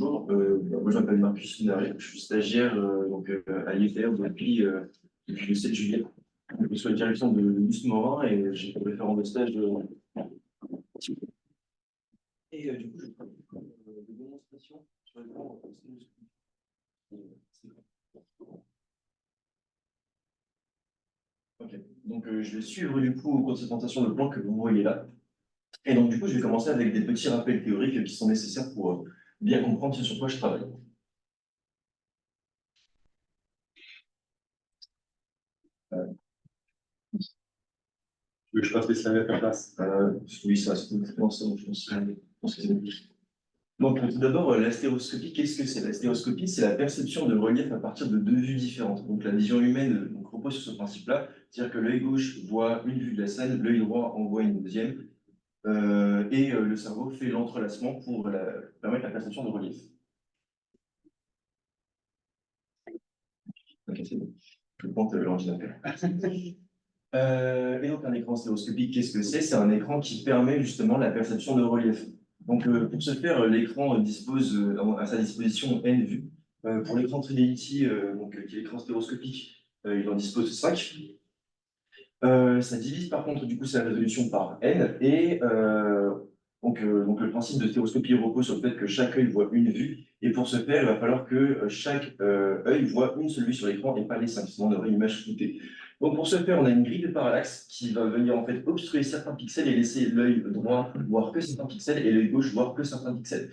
bonjour. Moi, je m'appelle Marcus Finaré, je suis stagiaire à l'IFR depuis le 7 juillet. Je suis à la direction de Luce Morin et j'ai été référent de stage. Du coup, je ferai des démonstrations sur les plans. Ok, donc je vais suivre du coup au cours de cette présentation le plan que vous voyez là. Et donc, du coup, je vais commencer avec des petits rappels théoriques qui sont nécessaires pour bien comprendre ce sur quoi je travaille. Tu veux que je fasse les slides à ta place? Oui, ça, c'est exactement ça, je pense que c'est bon. Donc, tout d'abord, la stéréoscopie, qu'est-ce que c'est? La stéréoscopie, c'est la perception de relief à partir de deux vues différentes. Donc, la vision humaine repose sur ce principe-là, c'est-à-dire que l'œil gauche voit une vue de la scène, l'œil droit en voit une deuxième, le cerveau fait l'entrelacement pour permettre la perception de relief. Ok, c'est bon. Je compte l'ordinateur. Et donc, un écran stéréoscopique, qu'est-ce que c'est? C'est un écran qui permet justement la perception de relief. Donc, pour ce faire, l'écran dispose à sa disposition N vues. Pour l'écran Trinity, qui est l'écran stéréoscopique, il en dispose 5. Ça divise par contre, du coup, sa résolution par N. Et donc, le principe de stéréoscopie repose sur le fait que chaque œil voit une vue. Et pour ce faire, il va falloir que chaque œil voit une seule vue sur l'écran et pas les 5, sinon on aurait une image floutée. Donc pour ce faire, on a une grille de parallaxe qui va venir en fait obstruer certains pixels et laisser l'œil droit voir que certains pixels et l'œil gauche voir que certains pixels.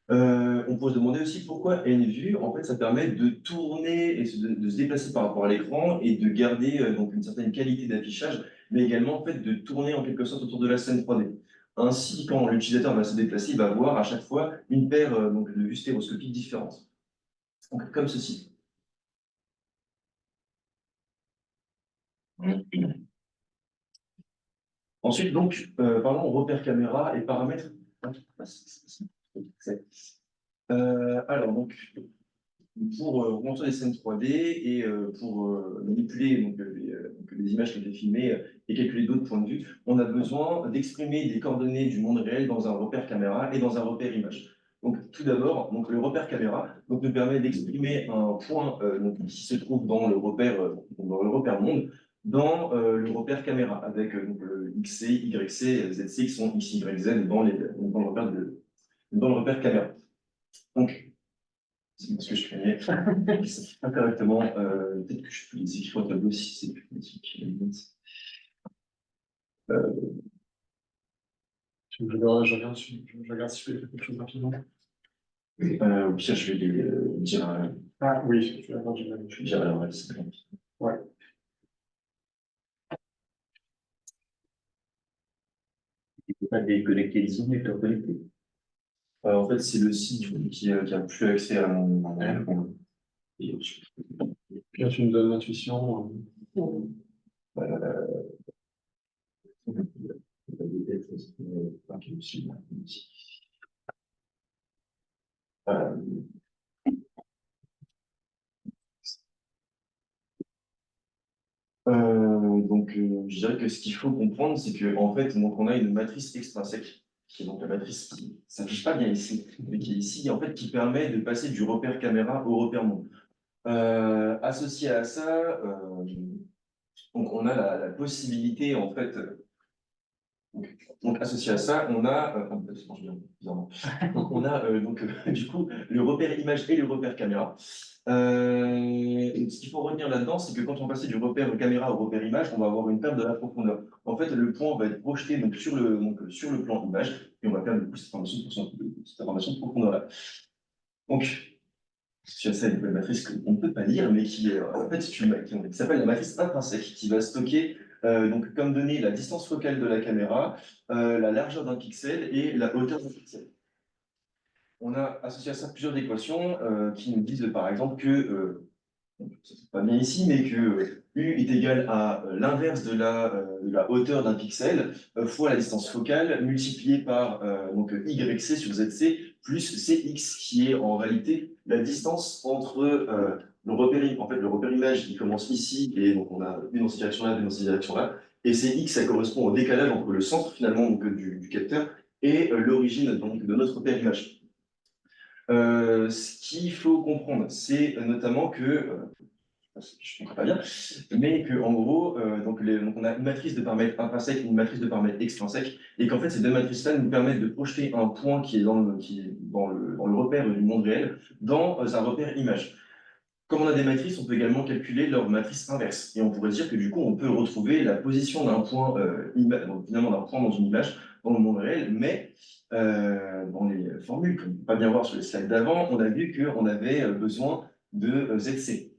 On peut se demander aussi pourquoi N vue. En fait, ça permet de tourner et de se déplacer par rapport à l'écran et de garder donc une certaine qualité d'affichage, mais également en fait de tourner en quelque sorte autour de la scène 3D. Ainsi, quand l'utilisateur va se déplacer, il va voir à chaque fois une paire de vues stéréoscopiques différentes. Donc, comme ceci. Ensuite, donc, parlons repère caméra et paramètres. Alors, donc, pour remonter des scènes 3D et pour manipuler les images qui ont été filmées et calculer d'autres points de vue, on a besoin d'exprimer des coordonnées du monde réel dans un repère caméra et dans un repère image. Donc, tout d'abord, le repère caméra nous permet d'exprimer un point qui se trouve dans le repère monde dans le repère caméra avec XC, YC, ZC qui sont X, Y, Z dans le repère caméra. Donc, c'est ce que je craignais. Ça pas correctement. Peut-être que je peux les écrire au tableau si c'est plus pratique. Je regarde si je peux faire quelque chose rapidement. Au pire, je vais les dire. Ah oui, je vais avoir du mal. Je vais dire à l'oral, c'est bon. Ouais. Tu peux pas déconnecter les signes et te reconnecter. En fait, c'est le site qui a plus accès à mon. Et Là, tu me donnes l'intuition. Je dirais que ce qu'il faut comprendre, c'est qu'en fait, on a une matrice extrinsèque, qui est donc la matrice qui ne s'affiche pas bien ici, mais qui est ici, en fait, qui permet de passer du repère caméra au repère monde. Associé à ça, donc on a la possibilité, en fait, donc associé à ça, on a, donc on a du coup le repère image et le repère caméra. Et ce qu'il faut retenir là-dedans, c'est que quand on passe du repère caméra au repère image, on va avoir une perte de la profondeur. En fait, le point va être projeté sur le plan image, et on va perdre du coup cette information de profondeur-là. Donc, c'est ça une matrice qu'on ne peut pas lire, mais qui est en fait qui s'appelle la matrice intrinsèque, qui va stocker comme données la distance focale de la caméra, la largeur d'un pixel et la hauteur d'un pixel. On a associé à ça plusieurs équations qui nous disent par exemple que, c'est pas bien ici, mais que U est égal à l'inverse de la hauteur d'un pixel fois la distance focale multipliée par YC sur ZC plus CX, qui est en réalité la distance entre le repère image qui commence ici, et donc on a une dans cette direction-là, une dans cette direction-là, et CX, ça correspond au décalage entre le centre finalement du capteur et l'origine de notre repère image. Ce qu'il faut comprendre, c'est notamment que, je ne comprends pas bien, mais qu'en gros, donc on a une matrice de paramètres intrinsèques et une matrice de paramètres extrinsèques, et qu'en fait, ces deux matrices-là nous permettent de projeter un point qui est dans le repère du monde réel, dans un repère image. Comme on a des matrices, on peut également calculer leur matrice inverse. Et on pourrait dire que du coup, on peut retrouver la position d'un point, donc finalement d'un point dans une image, dans le monde réel, mais dans les formules qu'on ne peut pas bien voir sur les slides d'avant, on a vu qu'on avait besoin de ZC.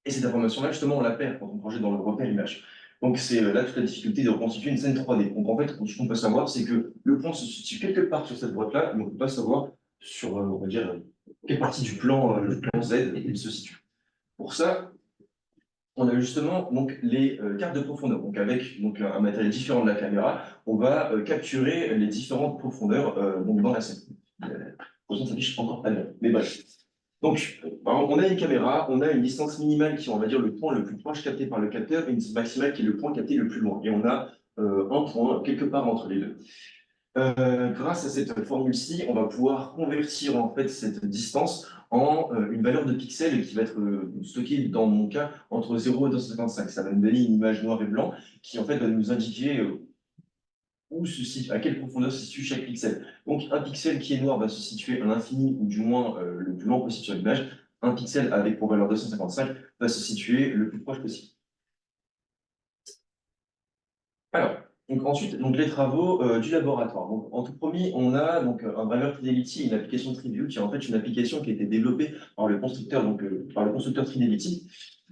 Et cette information-là, justement, on la perd quand on projette dans le repère image. Donc c'est là toute la difficulté de reconstituer une scène 3D. Donc en fait, ce qu'on peut savoir, c'est que le point se situe quelque part sur cette boîte-là, mais on ne peut pas savoir sur, on va dire, quelle partie du le plan Z il se situe. Pour ça, on a justement donc, les cartes de profondeur. Donc avec donc, un matériel différent de la caméra, on va capturer les différentes profondeurs donc, dans la scène. Pour ça s'affiche encore pas bien. Mais bref. Donc, on a une caméra, on a une distance minimale qui est, on va dire, le point le plus proche capté par le capteur et une maximale qui est le point capté le plus loin. Et on a un point quelque part entre les deux. Grâce à cette formule-ci, on va pouvoir convertir en fait cette distance en une valeur de pixels qui va être stockée, dans mon cas, entre 0 et 255. Ça va nous donner une image noir et blanc qui en fait va nous indiquer à quelle profondeur se situe chaque pixel. Donc un pixel qui est noir va se situer à l'infini ou du moins le plus loin possible sur l'image. Un pixel avec pour valeur 255 va se situer le plus proche possible. Alors, donc ensuite, donc les travaux du laboratoire. Donc, en tout premier, on a donc un driver Fidelity, une application TreeView, qui est en fait une application qui a été développée par le constructeur, par le constructeur Fidelity.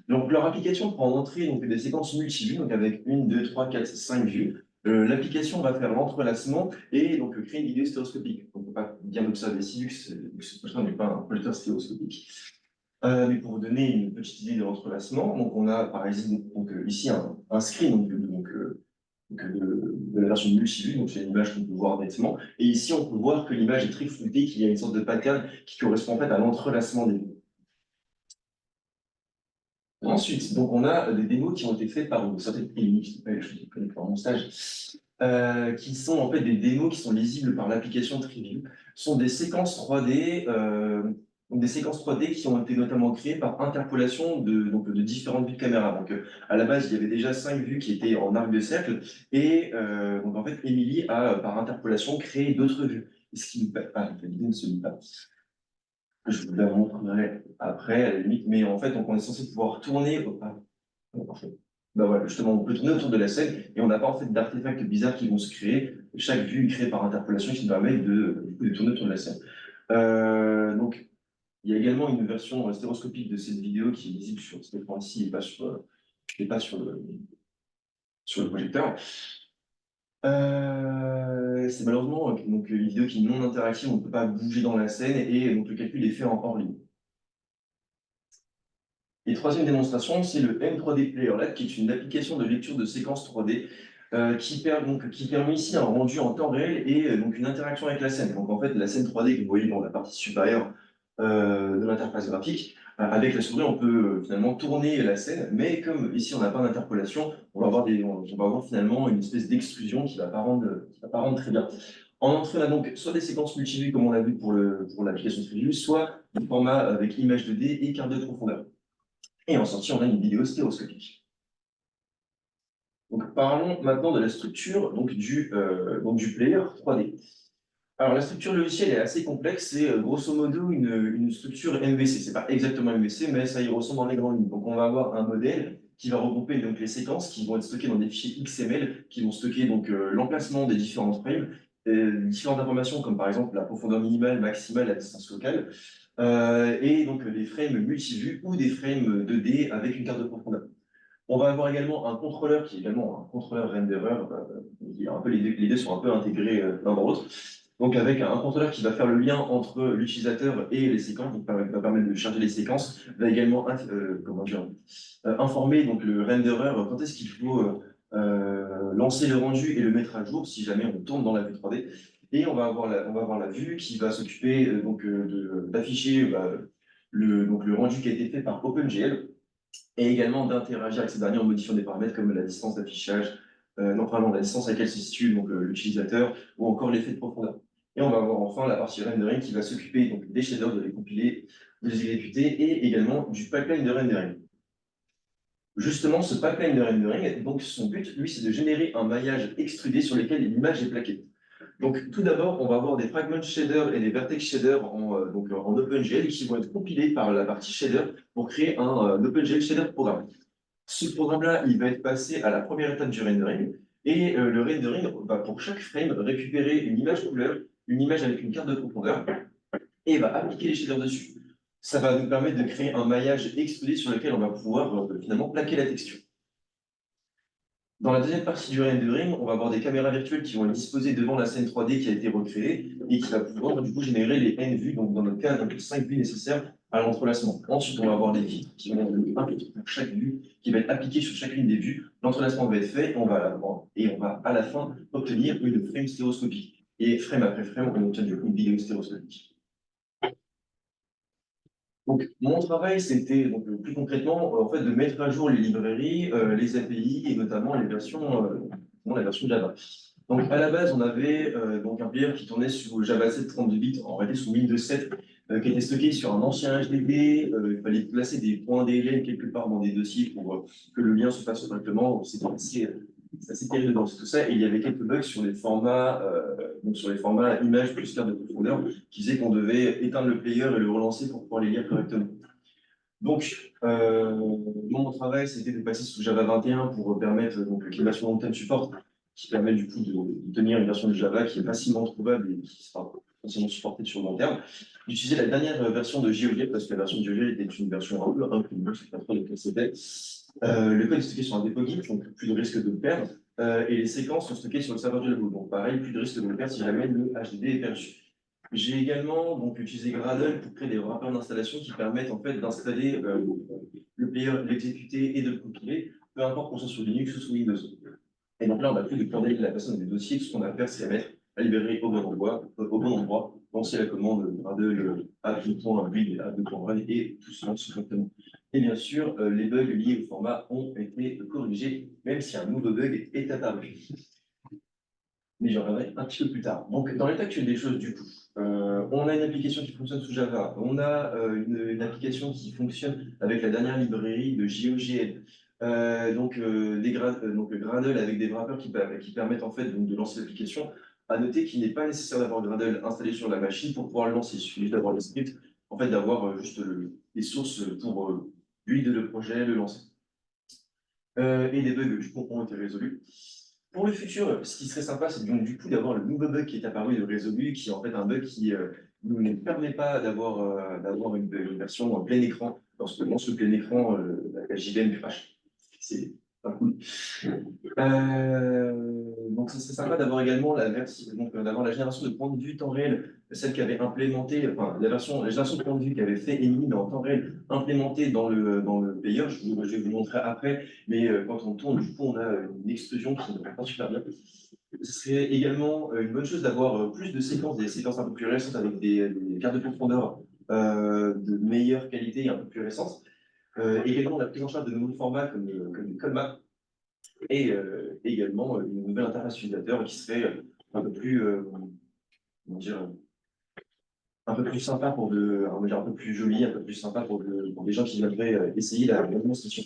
Donc, leur application prend en entrée donc, des séquences multi-vues, donc avec 1, 2, 3, 4, 5 vues. L'application va faire l'entrelacement et donc créer une vidéo stéréoscopique. Donc, on ne peut pas bien observer ici, vu que ce projeteur n'est pas un projecteur stéréoscopique. Mais pour vous donner une petite idée de l'entrelacement, donc on a par exemple ici un screen de la version multivue, donc c'est une image qu'on peut voir nettement. Et ici, on peut voir que l'image est très floutée, qu'il y a une sorte de pattern qui correspond en fait à l'entrelacement des vues. Ensuite, donc on a des démos qui ont été faites par une certaine clinique, je connais par mon stage, qui sont en fait des démos qui sont lisibles par l'application TreeView. Ce sont des séquences 3D, donc des séquences 3D qui ont été notamment créées par interpolation de différentes vues de caméra. Donc à la base, il y avait déjà 5 vues qui étaient en arc de cercle, et donc en fait, Émilie a par interpolation créé d'autres vues. Ce qui l'idée ne se lit pas. Je vous la montrerai après, à la limite, mais en fait, donc on est censé pouvoir tourner. Bah voilà, justement, on peut tourner autour de la scène et on n'a pas en fait d'artefacts bizarres qui vont se créer. Chaque vue est créée par interpolation qui nous permet de tourner autour de la scène. Donc, il y a également une version stéréoscopique de cette vidéo qui est visible sur cet écran ici et pas sur le projecteur. C'est malheureusement donc, une vidéo qui est non interactive, on ne peut pas bouger dans la scène et donc le calcul est fait en hors ligne. Et troisième démonstration, c'est le M3D Player Lab, qui est une application de lecture de séquences 3D qui permet ici un rendu en temps réel et donc une interaction avec la scène. Donc en fait, la scène 3D que vous voyez dans la partie supérieure de l'interface graphique, avec la souris, on peut finalement tourner la scène, mais comme ici on n'a pas d'interpolation, on va avoir finalement une espèce d'extrusion qui ne va pas rendre très bien. En entrée, on a donc soit des séquences multivues comme on l'a vu pour l'application TreeView, soit des formats avec image 2D et carte de profondeur. Et en sortie, on a une vidéo stéréoscopique. Donc, parlons maintenant de la structure du player 3D. Alors, la structure logicielle est assez complexe, c'est grosso modo une structure MVC. Ce n'est pas exactement MVC, mais ça y ressemble dans les grandes lignes. Donc, on va avoir un modèle qui va regrouper donc, les séquences qui vont être stockées dans des fichiers XML, qui vont stocker l'emplacement des différentes frames, différentes informations comme par exemple la profondeur minimale, maximale, la distance locale, et donc des frames multivus ou des frames 2D avec une carte de profondeur. On va avoir également un contrôleur qui est également un contrôleur renderer, les deux sont un peu intégrés l'un dans l'autre. Donc avec un contrôleur qui va faire le lien entre l'utilisateur et les séquences, donc va permettre de charger les séquences, va également informer donc, le renderer quand est-ce qu'il faut lancer le rendu et le mettre à jour si jamais on tourne dans la vue 3D. Et on va avoir la vue qui va s'occuper d'afficher le rendu qui a été fait par OpenGL et également d'interagir avec ces derniers en modifiant des paramètres comme la distance d'affichage, la distance à laquelle se situe l'utilisateur ou encore l'effet de profondeur. Et on va avoir enfin la partie rendering qui va s'occuper donc des shaders, de les compiler, de les exécuter, et également du pipeline de rendering. Justement, ce pipeline de rendering, donc son but, lui, c'est de générer un maillage extrudé sur lequel l'image est plaquée. Donc, tout d'abord, on va avoir des fragments shader et des vertex shader en OpenGL qui vont être compilés par la partie shader pour créer un OpenGL shader programme. Ce programme-là, il va être passé à la première étape du rendering, et le rendering va pour chaque frame récupérer une image couleur, une image avec une carte de profondeur, et va appliquer les shaders dessus. Ça va nous permettre de créer un maillage extrudé sur lequel on va pouvoir finalement plaquer la texture. Dans la deuxième partie du rendering, on va avoir des caméras virtuelles qui vont être disposées devant la scène 3D qui a été recréée et qui va pouvoir du coup générer les N vues, donc dans notre cas, donc, les 5 vues nécessaires à l'entrelacement. Ensuite, on va avoir des filtres qui vont être un filtre pour chaque vue qui va être appliqué sur chacune des vues. L'entrelacement va être fait, on va à la fin obtenir une frame stéréoscopique. Et frame après frame, on obtient du coup une vidéo stéréoscopique. Donc, mon travail, c'était donc plus concrètement en fait, de mettre à jour les librairies, les API et notamment la version Java. Donc, à la base, on avait donc un player qui tournait sur Java 7 32 bits, en réalité sous Windows 7, qui était stocké sur un ancien HDD. Il fallait placer des points DLL quelque part dans des dossiers pour que le lien se fasse correctement. C'est assez terrible dans tout ça. Et il y avait quelques bugs sur les formats, images plus carte de profondeur, qui faisaient qu'on devait éteindre le player et le relancer pour pouvoir les lire correctement. Donc, mon travail, c'était de passer sous Java 21 pour permettre une version long-term support qui permet du coup de tenir une version de Java qui est facilement trouvable et qui sera facilement supportée sur le long terme. D'utiliser la dernière version de GeoGL parce que la version de GeoGL était une version un peu inconnue, je ne sais pas trop de quelle c'était. Le code est stocké sur un dépôt Git, donc plus de risque de le perdre. Et les séquences sont stockées sur le serveur du labo. Donc pareil, plus de risque de le perdre si jamais le HDD est perdu. J'ai également utilisé Gradle pour créer des wrappers d'installation qui permettent en fait d'installer le player, l'exécuter et de le compiler, peu importe qu'on soit sur Linux ou sous Windows. Et donc là, on n'a plus de coordonner la personne des dossiers. Tout ce qu'on a à faire, c'est la mettre à libérer au bon endroit, lancer la commande Gradle app.build et app.run et tout se lance correctement. Et bien sûr, les bugs liés au format ont été corrigés, même si un nouveau bug est apparu. Mais j'en reviendrai un petit peu plus tard. Donc, dans l'état actuel des choses, du coup, on a une application qui fonctionne sous Java, on a une application qui fonctionne avec la dernière librairie de GeoGL, Gradle avec des wrappers qui permettent en fait de lancer l'application. À noter qu'il n'est pas nécessaire d'avoir Gradle installé sur la machine pour pouvoir le lancer. Il suffit juste d'avoir les scripts, en fait, d'avoir juste les sources pour build le projet, le lancer. Et les bugs, du coup, ont été résolus. Pour le futur, ce qui serait sympa, c'est donc du coup d'avoir le nouveau bug qui est apparu de résolu, qui est en fait un bug qui ne permet pas d'avoir une version en plein écran. Lorsque on lance le plein écran, la JVM crash. C'est pas cool. Donc, ce serait sympa d'avoir également d'avoir la génération de point de vue temps réel, celle qui avait implémenté, enfin, la génération de point de vue qui avait fait Emily, mais en temps réel, implémentée dans le player. Je vais vous montrer après, mais quand on tourne, du coup, on a une explosion qui ne va pas super bien. Ce serait également une bonne chose d'avoir plus de séquences, des séquences un peu plus récentes avec des cartes de profondeur de meilleure qualité et un peu plus récentes. Également, la prise en charge de nouveaux formats comme le CodeMap et également une nouvelle interface utilisateur qui serait un peu plus, comment dire, un peu plus sympa un peu plus joli, un peu plus sympa pour des gens qui voudraient essayer la démonstration.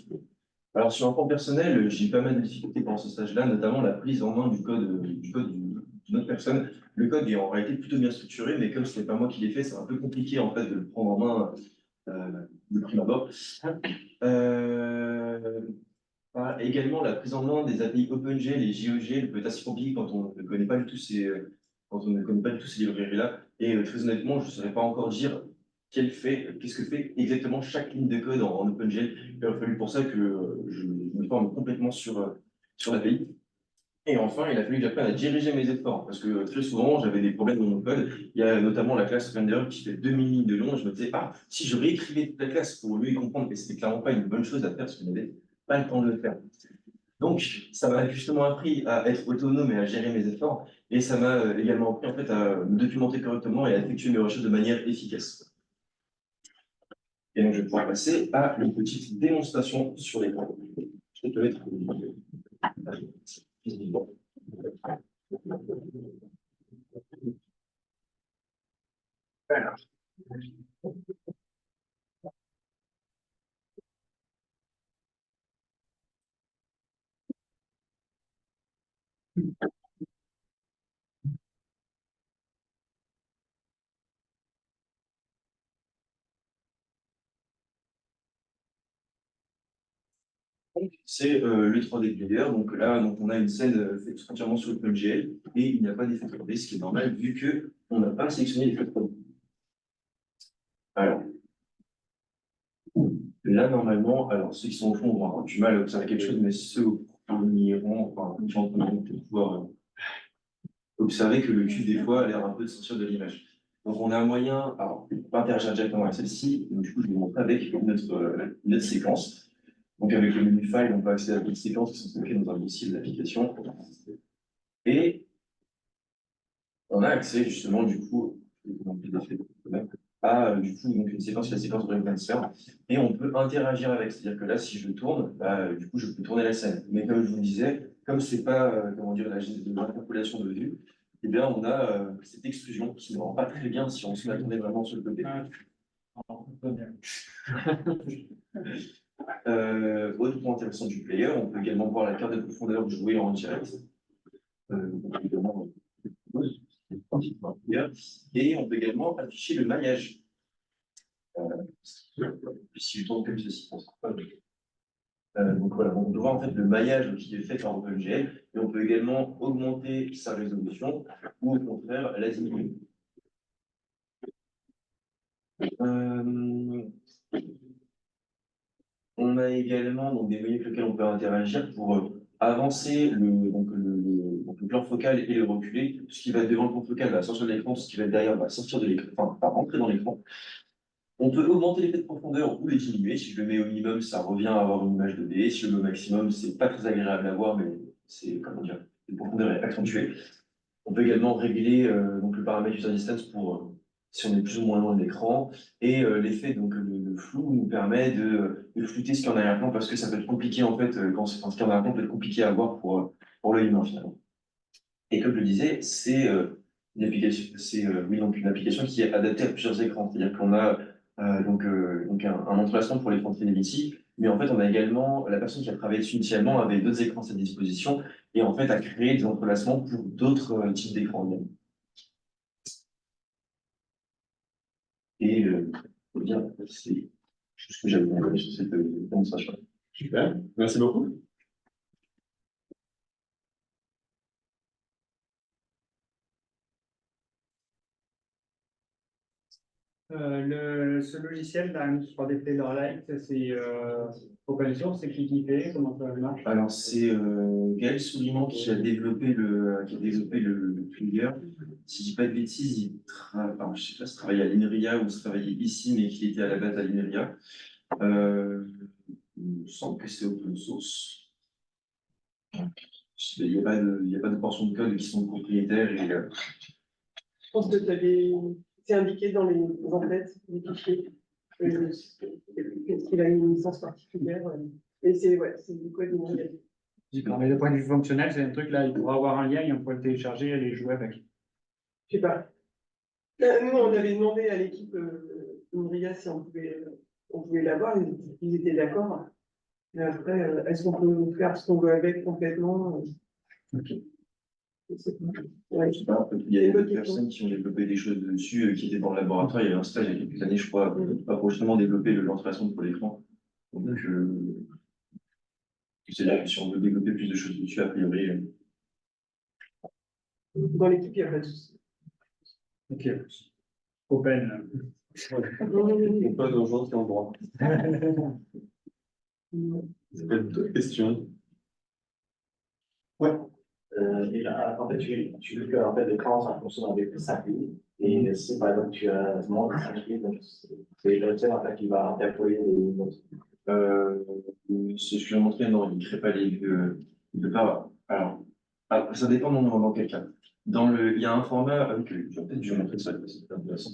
Alors, sur un plan personnel, j'ai eu pas mal de difficultés pendant ce stage-là, notamment la prise en main du code d'une autre personne. Le code est en réalité plutôt bien structuré, mais comme ce n'est pas moi qui l'ai fait, c'est un peu compliqué en fait de le prendre en main de prime abord. Euh, Également, la prise en main des API OpenGL et GeoGL peut être assez compliquée quand on ne connaît pas du tout ces librairies-là. Et très honnêtement, je ne saurais pas encore dire qu'est-ce que fait exactement chaque ligne de code en OpenGL. Il a fallu pour ça que je me forme complètement sur l'API. Et enfin, il a fallu que j'apprenne à diriger mes efforts, parce que très souvent, j'avais des problèmes dans mon code. Il y a notamment la classe render qui fait 2000 lignes de long, et je me disais, si je réécrivais toute la classe pour mieux y comprendre, et c'était clairement pas une bonne chose à faire, parce que je n'avais pas le temps de le faire. Donc, ça m'a justement appris à être autonome et à gérer mes efforts, et ça m'a également appris en fait à me documenter correctement et à effectuer mes recherches de manière efficace. Et donc, je vais pouvoir passer à une petite démonstration sur l'écran. Je vais te mettre. C'est le 3D Player. Donc là, donc on a une scène faite entièrement sur OpenGL et il n'y a pas d'effet 3D, ce qui est normal vu qu'on n'a pas sélectionné l'effet 3D. Alors, là, normalement, alors ceux qui sont au fond vont avoir du mal à observer quelque chose, mais ceux au premier rang, enfin, qui ont pouvoir observer que le cul, des fois, a l'air un peu de sortir de l'image. Donc, on a un moyen, alors, pas interagir directement avec celle-ci, donc du coup, je vais vous montrer avec notre séquence. Donc, avec le menu file, on peut accéder à d'autres séquences qui sont stockées dans un dossier de l'application. Et on a accès, justement, du coup, à du coup, donc, une séquence, la séquence Brain Transfer, et on peut interagir avec. C'est-à-dire que là, si je tourne, bah, du coup, je peux tourner la scène. Mais comme je vous le disais, comme c'est pas, comment dire, l'interpolation de vue, eh bien, on a cette exclusion qui ne rend pas très bien si on se met à tourner vraiment sur le côté. Autre point intéressant du player, on peut également voir la carte de profondeur jouée en direct. Également, et on peut également afficher le maillage. Si je tourne comme ceci, donc voilà, on peut voir en fait le maillage qui est fait par OpenGL et on peut également augmenter sa résolution ou au contraire la diminuer. On a également donc, des menus avec lesquels on peut interagir pour avancer le plan focal et le reculer. Ce qui va être devant le plan focal va sortir de l'écran, ce qui va être derrière va sortir de l'écran, enfin va rentrer dans l'écran. On peut augmenter l'effet de profondeur ou le diminuer. Si je le mets au minimum, ça revient à avoir une image 2D. Si je le mets au maximum, c'est pas très agréable à voir, mais c'est, comment dire, la profondeur est accentuée. On peut également régler donc le paramètre user distance pour si on est plus ou moins loin de l'écran. Et l'effet, donc le flou, nous permet de flouter ce qu'il y a en arrière-plan parce que ça peut être compliqué en fait, quand ce qu'il y a en arrière-plan peut être compliqué à voir pour l'œil humain finalement. Et comme je le disais, c'est une application, oui, donc une application qui est adaptée à plusieurs écrans. C'est-à-dire qu'on a donc un entrelacement pour l'écran de Trinity, mais en fait, on a également la personne qui a travaillé dessus initialement avait d'autres écrans à sa disposition et en fait a créé des entrelacements pour d'autres types d'écrans. Et faut dire, c'est tout ce que j'avais compris sur cette démonstration. Super, merci beaucoup. Ce logiciel, là, 3D Playwright, c'est open source, c'est qui fait, comment ça marche? Alors, c'est Gaël Souliman qui a développé le player. Si je dis pas de bêtises, enfin, je sais pas s'il travaillait à l'INRIA ou s'il travaillait ici, mais qu'il était à la base à l'INRIA. Il me semble que c'est open source. Il n'y a pas de portion de code qui sont propriétaires. Je pense que c'est indiqué dans les en-têtes des fichiers. Qu'il a une licence particulière. Et c'est du code numérique. D'accord, mais de point de vue fonctionnel, c'est un truc là, il pourra avoir un lien et on pourrait le télécharger et aller jouer avec. Je sais pas. Nous, on avait demandé à l'équipe Umbriga si on pouvait l'avoir, ils étaient d'accord. Mais après, est-ce qu'on peut faire ce qu'on veut avec complètement? Ok. Ouais. Je sais pas, il y a d'autres personnes qui ont développé des choses dessus, qui étaient dans le laboratoire. Il y avait un stage il y a quelques années, je crois, pour justement développer l'entrelacement pour l'écran. Donc, c'est-à-dire que si on veut développer plus de choses dessus, a priori. Dans l'équipe, il n'y a pas de souci. Ok. Open. On peut nous rejoindre en droit. D'autres questions? Ouais. Et là, en fait, tu veux que en fait, l'écran ça fonctionne avec 5 lignes. Et si par exemple tu as moins de 5 lignes, donc c'est le lecteur en fait, qui va interpoler les lignes. Si je vais montrer, non, il ne crée pas les de pas. Alors, ça dépend dans quel cas. Il y a un format, je vais peut-être montrer ça, c'est intéressant,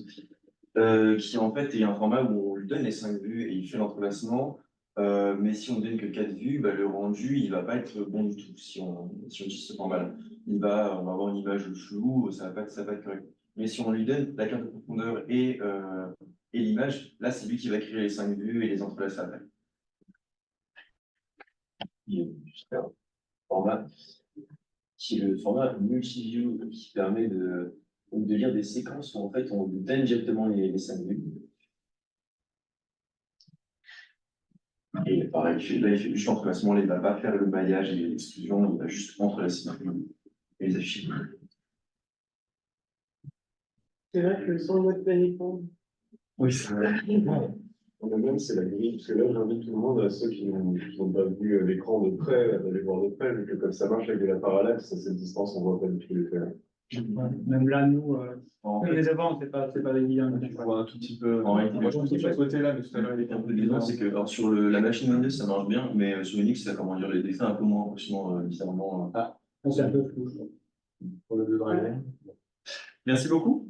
qui en fait est un format où on lui donne les 5 vues et il fait l'entrelacement. Mais si on donne que 4 vues, bah, le rendu il va pas être bon du tout si on utilise ce format-là. On va avoir une image floue, ça va pas être correct. Mais si on lui donne la carte de profondeur et l'image, là, c'est lui qui va créer les 5 vues et les entrelacer après. Il y a juste un format qui est le format multi-view qui permet de lire des séquences où en fait on donne directement les 5 vues. Et pareil, là, je pense qu'à ce moment-là, il ne va pas faire le maillage et l'exclusion, il va juste entrelacer et les afficher. C'est vrai que sans le mode paniquant. Oui, c'est vrai. Mais même, c'est la grille, parce que là, j'invite tout le monde, à ceux qui n'ont pas vu l'écran de près, d'aller voir de près, vu que comme ça marche avec de la parallaxe, à cette distance, on voit pas du tout les faire. Même là, nous, En nous, fait, les avant, c'est pas évident. On voit un tout petit peu. En réalité, moi, je pense que de chaque côté là, mais tout à l'heure, il était un peu décevant, c'est que alors, sur la machine Windows, ça marche bien, mais sur Unix, ça comment dire, les effets un peu moins impressionnants, bizarrement. C'est un peu flou, je trouve. pour le driver. Merci beaucoup.